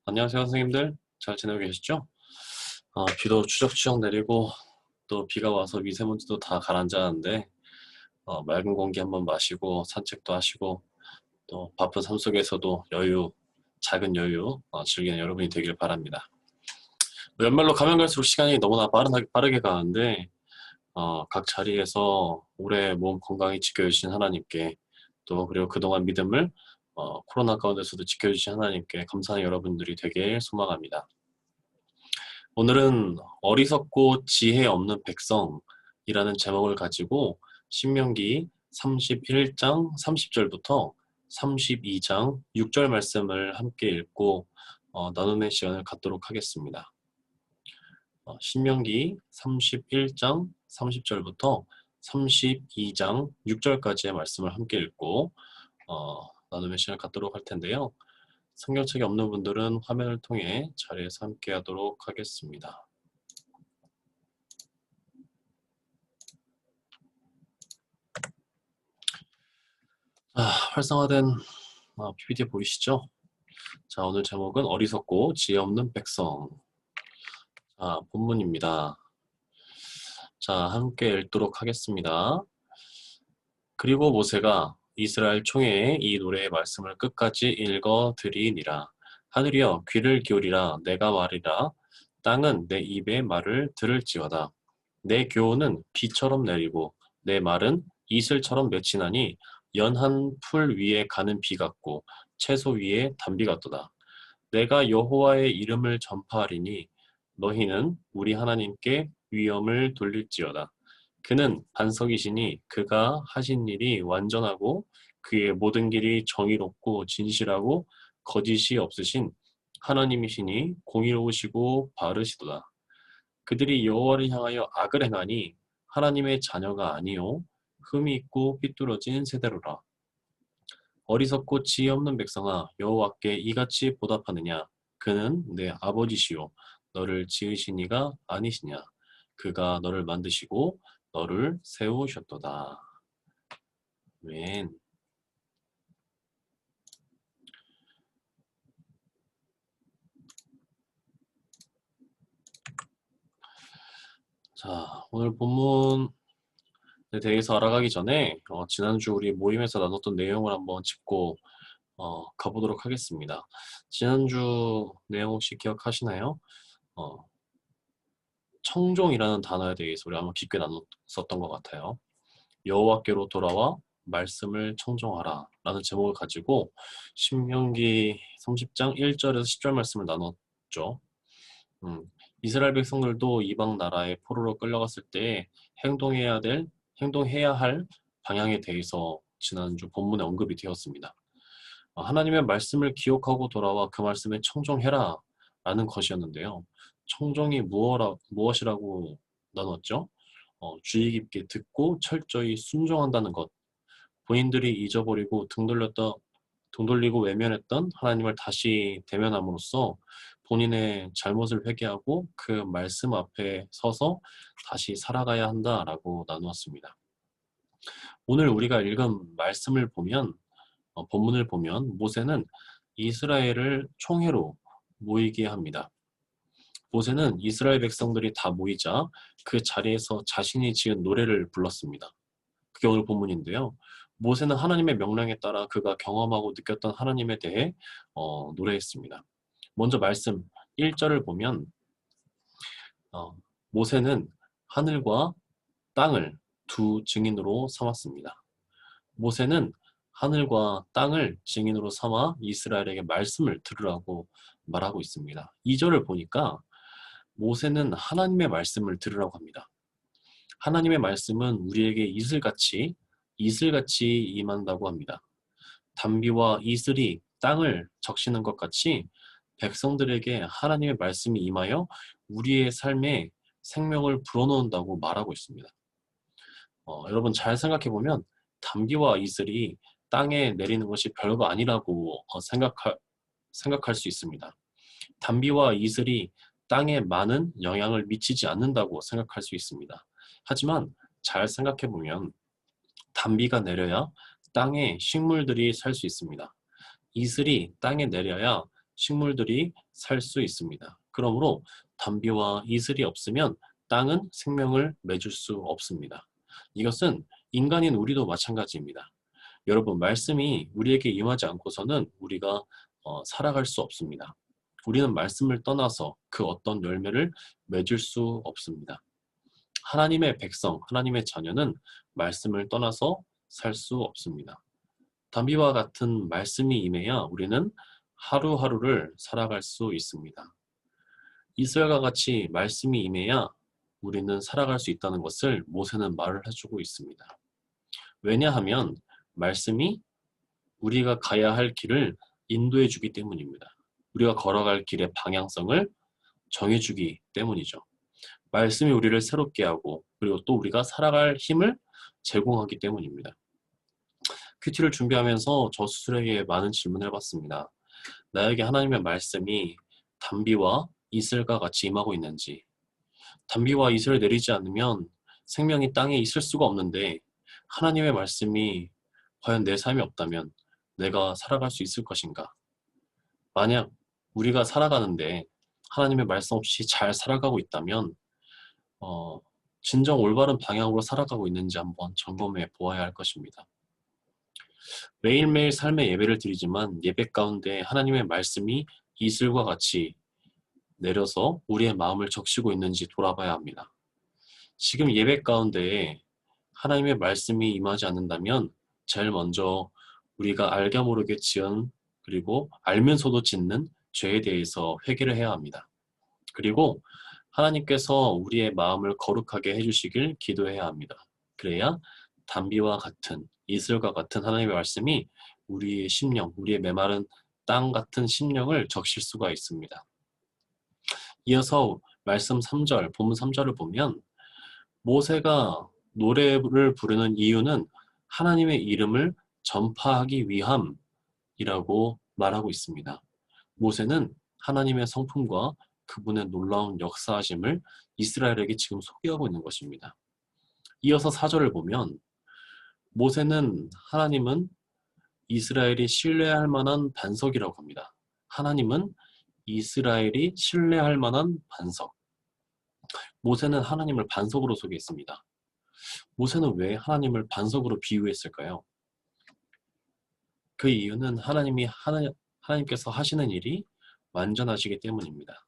안녕하세요, 선생님들. 잘 지내고 계시죠? 비도 추적추적 내리고 또 비가 와서 미세먼지도 다 가라앉았는데 맑은 공기 한번 마시고 산책도 하시고 또 바쁜 삶 속에서도 작은 여유 즐기는 여러분이 되길 바랍니다. 연말로 가면 갈수록 시간이 너무나 빠르게 가는데 각 자리에서 오래 몸 건강히 지켜주신 하나님께 또 그리고 그동안 믿음을 코로나 가운데서도 지켜주신 하나님께 감사하는 여러분들이 되길 소망합니다. 오늘은 어리석고 지혜 없는 백성이라는 제목을 가지고 신명기 31장 30절부터 32장 6절 말씀을 함께 읽고 나누는 시간을 갖도록 하겠습니다. 신명기 31장 30절부터 32장 6절까지의 말씀을 함께 읽고 나누는 시간을 갖도록 할 텐데요. 성경책이 없는 분들은 화면을 통해 자리에서 함께 하도록 하겠습니다. 활성화된 PPT 보이시죠? 자, 오늘 제목은 어리석고 지혜 없는 백성. 본문입니다. 자, 함께 읽도록 하겠습니다. 그리고 모세가 이스라엘 총회에 이 노래의 말씀을 끝까지 읽어 드리니라. 하늘이여 귀를 기울이라 내가 말이라. 땅은 내 입의 말을 들을지어다. 내 교훈은 비처럼 내리고 내 말은 이슬처럼 맺히나니 연한 풀 위에 가는 비 같고 채소 위에 단비 같도다. 내가 여호와의 이름을 전파하리니 너희는 우리 하나님께 위엄을 돌릴지어다. 그는 반석이시니 그가 하신 일이 완전하고 그의 모든 길이 정의롭고 진실하고 거짓이 없으신 하나님이시니 공의로우시고 바르시도다. 그들이 여호와를 향하여 악을 행하니 하나님의 자녀가 아니요 흠이 있고 삐뚤어진 세대로라. 어리석고 지혜 없는 백성아 여호와께 이같이 보답하느냐. 그는 내 아버지시요 너를 지으신 이가 아니시냐. 그가 너를 만드시고 너를 세우셨도다. 아멘. 자, 오늘 본문에 대해서 알아가기 전에 지난주 우리 모임에서 나눴던 내용을 한번 짚고 가보도록 하겠습니다. 지난주 내용 혹시 기억하시나요? 청종이라는 단어에 대해서 우리 아마 깊게 나눴었던 것 같아요. 여호와께로 돌아와 말씀을 청종하라 라는 제목을 가지고 신명기 30장 1절에서 10절 말씀을 나눴죠. 이스라엘 백성들도 이방 나라의 포로로 끌려갔을 때 행동해야 할 방향에 대해서 지난주 본문에 언급이 되었습니다. 하나님의 말씀을 기억하고 돌아와 그 말씀에 청종해라 라는 것이었는데요. 청종이 무엇이라고 나눴죠? 주의 깊게 듣고 철저히 순종한다는 것. 본인들이 잊어버리고 등 돌리고 외면했던 하나님을 다시 대면함으로써 본인의 잘못을 회개하고 그 말씀 앞에 서서 다시 살아가야 한다라고 나누었습니다. 오늘 우리가 읽은 말씀을 보면 본문을 보면 모세는 이스라엘을 총회로 모이게 합니다. 모세는 이스라엘 백성들이 다 모이자 그 자리에서 자신이 지은 노래를 불렀습니다. 그게 오늘 본문인데요. 모세는 하나님의 명령에 따라 그가 경험하고 느꼈던 하나님에 대해 노래했습니다. 먼저 말씀 1절을 보면 모세는 하늘과 땅을 두 증인으로 삼았습니다. 모세는 하늘과 땅을 증인으로 삼아 이스라엘에게 말씀을 들으라고 말하고 있습니다. 2절을 보니까 모세는 하나님의 말씀을 들으라고 합니다. 하나님의 말씀은 우리에게 이슬같이 임한다고 합니다. 단비와 이슬이 땅을 적시는 것 같이 백성들에게 하나님의 말씀이 임하여 우리의 삶에 생명을 불어넣는다고 말하고 있습니다. 여러분 잘 생각해보면 단비와 이슬이 땅에 내리는 것이 별거 아니라고 생각할 수 있습니다. 단비와 이슬이 땅에 많은 영향을 미치지 않는다고 생각할 수 있습니다. 하지만 잘 생각해보면 단비가 내려야 땅에 식물들이 살 수 있습니다. 이슬이 땅에 내려야 식물들이 살 수 있습니다. 그러므로 담비와 이슬이 없으면 땅은 생명을 맺을 수 없습니다. 이것은 인간인 우리도 마찬가지입니다. 여러분, 말씀이 우리에게 임하지 않고서는 우리가 살아갈 수 없습니다. 우리는 말씀을 떠나서 그 어떤 열매를 맺을 수 없습니다. 하나님의 백성, 하나님의 자녀는 말씀을 떠나서 살 수 없습니다. 담비와 같은 말씀이 임해야 우리는 하루하루를 살아갈 수 있습니다. 이스라엘과 같이 말씀이 임해야 우리는 살아갈 수 있다는 것을 모세는 말을 해주고 있습니다. 왜냐하면 말씀이 우리가 가야 할 길을 인도해 주기 때문입니다. 우리가 걸어갈 길의 방향성을 정해주기 때문이죠. 말씀이 우리를 새롭게 하고 그리고 또 우리가 살아갈 힘을 제공하기 때문입니다. 큐티를 준비하면서 저 스스로에게 많은 질문을 해봤습니다. 나에게 하나님의 말씀이 담비와 이슬과 같이 임하고 있는지, 담비와 이슬을 내리지 않으면 생명이 땅에 있을 수가 없는데 하나님의 말씀이 과연 내 삶에 없다면 내가 살아갈 수 있을 것인가? 만약 우리가 살아가는데 하나님의 말씀 없이 잘 살아가고 있다면 진정 올바른 방향으로 살아가고 있는지 한번 점검해 보아야 할 것입니다. 매일매일 삶의 예배를 드리지만 예배 가운데 하나님의 말씀이 이슬과 같이 내려서 우리의 마음을 적시고 있는지 돌아봐야 합니다. 지금 예배 가운데 하나님의 말씀이 임하지 않는다면 제일 먼저 우리가 알게 모르게 지은 그리고 알면서도 짓는 죄에 대해서 회개를 해야 합니다. 그리고 하나님께서 우리의 마음을 거룩하게 해주시길 기도해야 합니다. 그래야 담비와 같은 이슬과 같은 하나님의 말씀이 우리의 심령, 우리의 메마른 땅 같은 심령을 적실 수가 있습니다. 이어서 말씀 3절, 본문 3절을 보면 모세가 노래를 부르는 이유는 하나님의 이름을 전파하기 위함이라고 말하고 있습니다. 모세는 하나님의 성품과 그분의 놀라운 역사하심을 이스라엘에게 지금 소개하고 있는 것입니다. 이어서 4절을 보면 모세는 하나님은 이스라엘이 신뢰할 만한 반석이라고 합니다. 하나님은 이스라엘이 신뢰할 만한 반석. 모세는 하나님을 반석으로 소개했습니다. 모세는 왜 하나님을 반석으로 비유했을까요? 그 이유는 하나님께서 하시는 일이 완전하시기 때문입니다.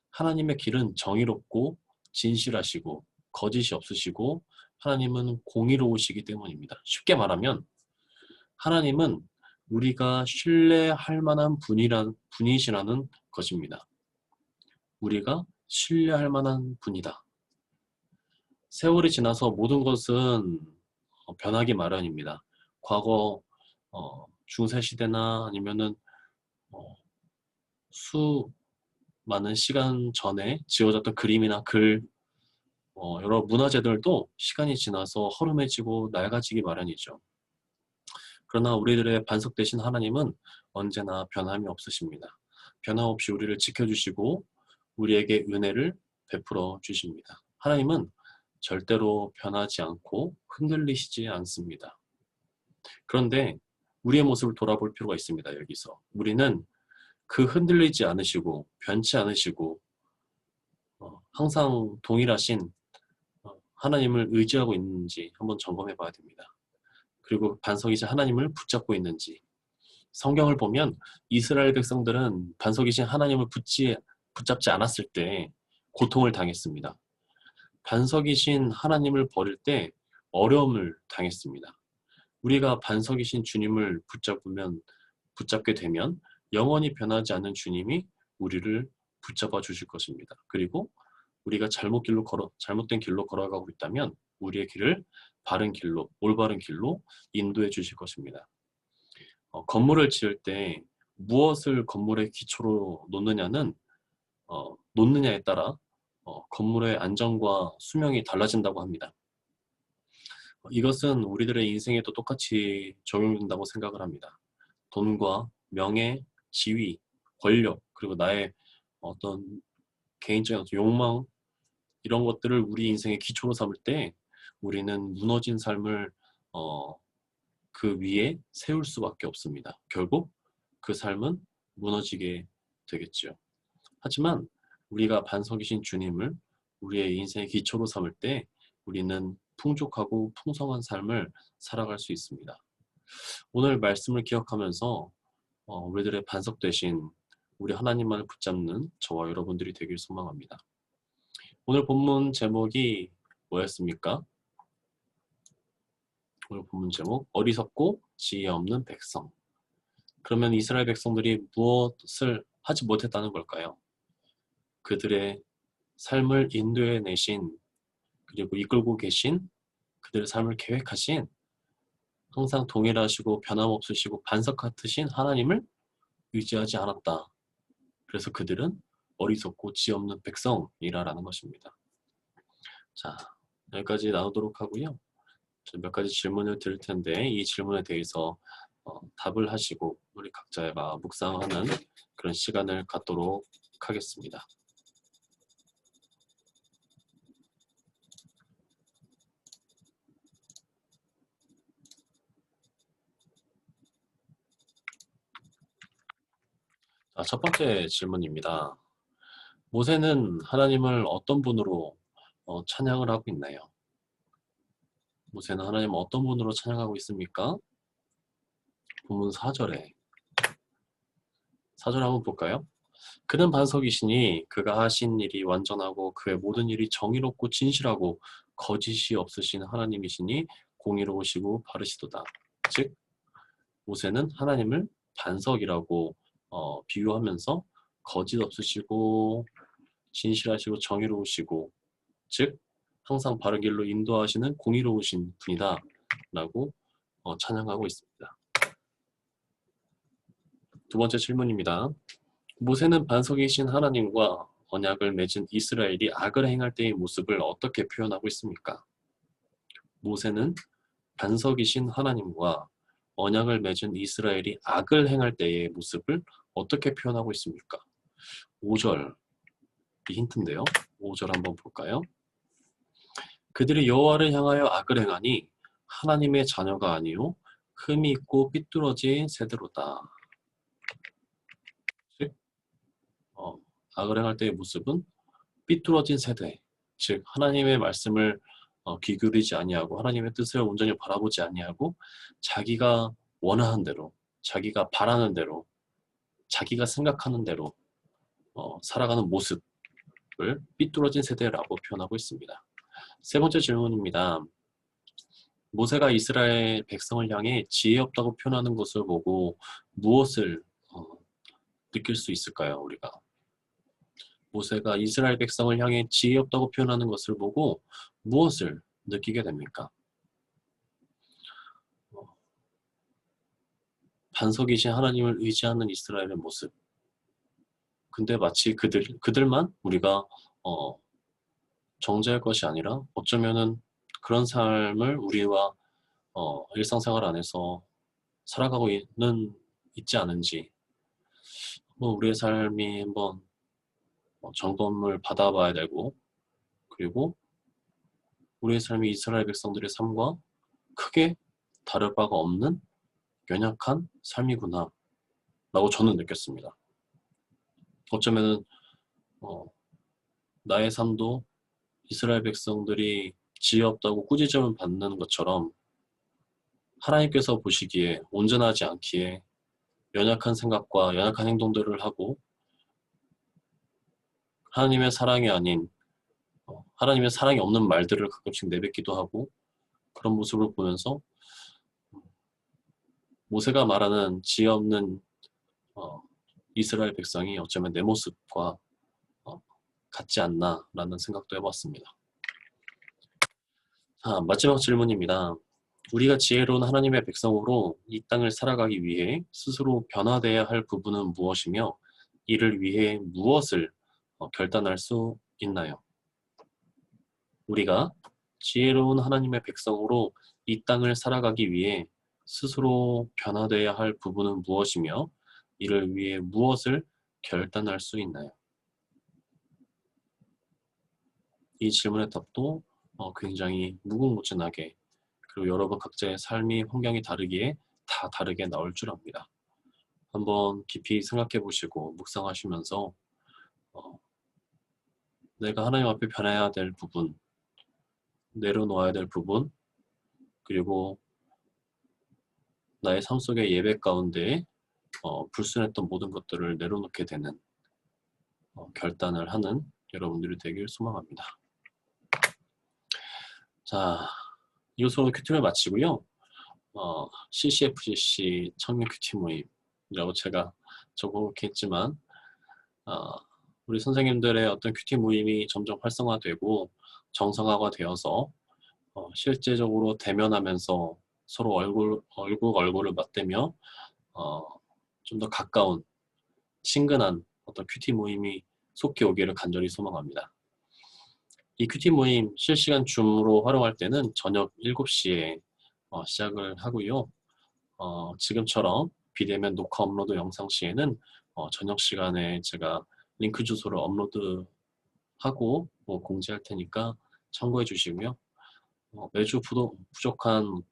하나님의 길은 정의롭고 진실하시고 거짓이 없으시고 하나님은 공의로우시기 때문입니다. 쉽게 말하면 하나님은 우리가 신뢰할 만한 분이시라는 것입니다. 우리가 신뢰할 만한 분이다. 세월이 지나서 모든 것은 변하기 마련입니다. 과거 중세시대나 아니면은 수많은 시간 전에 지어졌던 그림이나 글, 여러 문화재들도 시간이 지나서 허름해지고 낡아지기 마련이죠. 그러나 우리들의 반석 되신 하나님은 언제나 변함이 없으십니다. 변함없이 우리를 지켜주시고 우리에게 은혜를 베풀어 주십니다. 하나님은 절대로 변하지 않고 흔들리시지 않습니다. 그런데 우리의 모습을 돌아볼 필요가 있습니다. 여기서 우리는 그 흔들리지 않으시고 변치 않으시고 항상 동일하신 하나님을 의지하고 있는지 한번 점검해 봐야 됩니다. 그리고 반석이신 하나님을 붙잡고 있는지. 성경을 보면 이스라엘 백성들은 반석이신 하나님을 붙잡지 않았을 때 고통을 당했습니다. 반석이신 하나님을 버릴 때 어려움을 당했습니다. 우리가 반석이신 주님을 붙잡게 되면 영원히 변하지 않는 주님이 우리를 붙잡아 주실 것입니다. 그리고 우리가 잘못된 길로 걸어가고 있다면 우리의 길을 바른 길로, 올바른 길로 인도해 주실 것입니다. 건물을 지을 때 무엇을 건물의 기초로 놓느냐에 따라 건물의 안정과 수명이 달라진다고 합니다. 이것은 우리들의 인생에도 똑같이 적용된다고 생각을 합니다. 돈과 명예, 지위, 권력, 그리고 나의 어떤 개인적인 욕망, 이런 것들을 우리 인생의 기초로 삼을 때 우리는 무너진 삶을 그 위에 세울 수밖에 없습니다. 결국 그 삶은 무너지게 되겠죠. 하지만 우리가 반석이신 주님을 우리의 인생의 기초로 삼을 때 우리는 풍족하고 풍성한 삶을 살아갈 수 있습니다. 오늘 말씀을 기억하면서 우리들의 반석 되신 우리 하나님만을 붙잡는 저와 여러분들이 되길 소망합니다. 오늘 본문 제목이 뭐였습니까? 오늘 본문 제목 어리석고 지혜 없는 백성. 그러면 이스라엘 백성들이 무엇을 하지 못했다는 걸까요? 그들의 삶을 인도해 내신 그리고 이끌고 계신 그들의 삶을 계획하신 항상 동일하시고 변함없으시고 반석 같으신 하나님을 의지하지 않았다. 그래서 그들은 어리석고 지혜 없는 백성이라는 것입니다. 자, 여기까지 나누도록 하고요. 몇 가지 질문을 드릴 텐데 이 질문에 대해서 답을 하시고 우리 각자가 묵상하는 그런 시간을 갖도록 하겠습니다. 자, 첫 번째 질문입니다. 모세는 하나님을 어떤 분으로 찬양을 하고 있나요? 모세는 하나님을 어떤 분으로 찬양하고 있습니까? 본문 4절에 4절 한번 볼까요? 그는 반석이시니 그가 하신 일이 완전하고 그의 모든 일이 정의롭고 진실하고 거짓이 없으신 하나님이시니 공의로우시고 바르시도다. 즉 모세는 하나님을 반석이라고 비유하면서 거짓 없으시고 진실하시고 정의로우시고 즉 항상 바른 길로 인도하시는 공의로우신 분이다 라고 찬양하고 있습니다. 두 번째 질문입니다. 모세는 반석이신 하나님과 언약을 맺은 이스라엘이 악을 행할 때의 모습을 어떻게 표현하고 있습니까? 모세는 반석이신 하나님과 언약을 맺은 이스라엘이 악을 행할 때의 모습을 어떻게 표현하고 있습니까? 5절 힌트인데요. 5절 한번 볼까요? 그들이 여호와를 향하여 악을 행하니 하나님의 자녀가 아니요 흠이 있고 삐뚤어진 세대로다. 즉 악을 행할 때의 모습은 삐뚤어진 세대, 즉 하나님의 말씀을 귀 기울이지 아니하고 하나님의 뜻을 온전히 바라보지 아니하고 자기가 원하는 대로, 자기가 바라는 대로, 자기가 생각하는 대로 살아가는 모습을 삐뚤어진 세대라고 표현하고 있습니다. 세 번째 질문입니다. 모세가 이스라엘 백성을 향해 지혜 없다고 표현하는 것을 보고 무엇을 느낄 수 있을까요, 우리가? 모세가 이스라엘 백성을 향해 지혜 없다고 표현하는 것을 보고 무엇을 느끼게 됩니까? 반석이신 하나님을 의지하는 이스라엘의 모습. 근데 마치 그들만 우리가 정죄할 것이 아니라 어쩌면은 그런 삶을 우리와 일상생활 안에서 살아가고 있지 않은지 우리의 삶이 한번 점검을 받아봐야 되고 그리고 우리의 삶이 이스라엘 백성들의 삶과 크게 다를 바가 없는 연약한 삶이구나 라고 저는 느꼈습니다. 어쩌면은 나의 삶도 이스라엘 백성들이 지혜 없다고 꾸짖음을 받는 것처럼 하나님께서 보시기에 온전하지 않기에 연약한 생각과 연약한 행동들을 하고 하나님의 사랑이 아닌 하나님의 사랑이 없는 말들을 가끔씩 내뱉기도 하고 그런 모습을 보면서 모세가 말하는 지혜 없는 이스라엘 백성이 어쩌면 내 모습과 같지 않나라는 생각도 해봤습니다. 자, 마지막 질문입니다. 우리가 지혜로운 하나님의 백성으로 이 땅을 살아가기 위해 스스로 변화되어야 할 부분은 무엇이며 이를 위해 무엇을 결단할 수 있나요? 우리가 지혜로운 하나님의 백성으로 이 땅을 살아가기 위해 스스로 변화되어야 할 부분은 무엇이며 이를 위해 무엇을 결단할 수 있나요? 이 질문의 답도 굉장히 무궁무진하게 그리고 여러분 각자의 삶이 환경이 다르기에 다 다르게 나올 줄 압니다. 한번 깊이 생각해 보시고 묵상하시면서 내가 하나님 앞에 변해야 될 부분, 내려놓아야 될 부분, 그리고 나의 삶 속의 예배 가운데 불순했던 모든 것들을 내려놓게 되는 결단을 하는 여러분들이 되길 소망합니다. 자, 이것으로 큐티를 마치고요. CCFGC 청년 큐티 모임이라고 제가 적어놓긴 했지만 우리 선생님들의 어떤 큐티 모임이 점점 활성화되고 정상화가 되어서 실제적으로 대면하면서 서로 얼굴을 맞대며 좀 더 가까운 친근한 어떤 큐티 모임이 속히 오기를 간절히 소망합니다. 이 큐티 모임 실시간 줌으로 활용할 때는 저녁 7시에 시작을 하고요. 지금처럼 비대면 녹화 업로드 영상 시에는 저녁 시간에 제가 링크 주소를 업로드하고 공지할 테니까 참고해 주시고요. 매주 부족한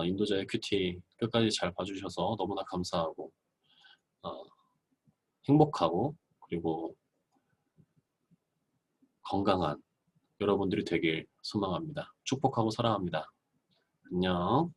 인도자의 큐티 끝까지 잘 봐주셔서 너무나 감사하고 행복하고 그리고 건강한 여러분들이 되길 소망합니다. 축복하고 사랑합니다. 안녕.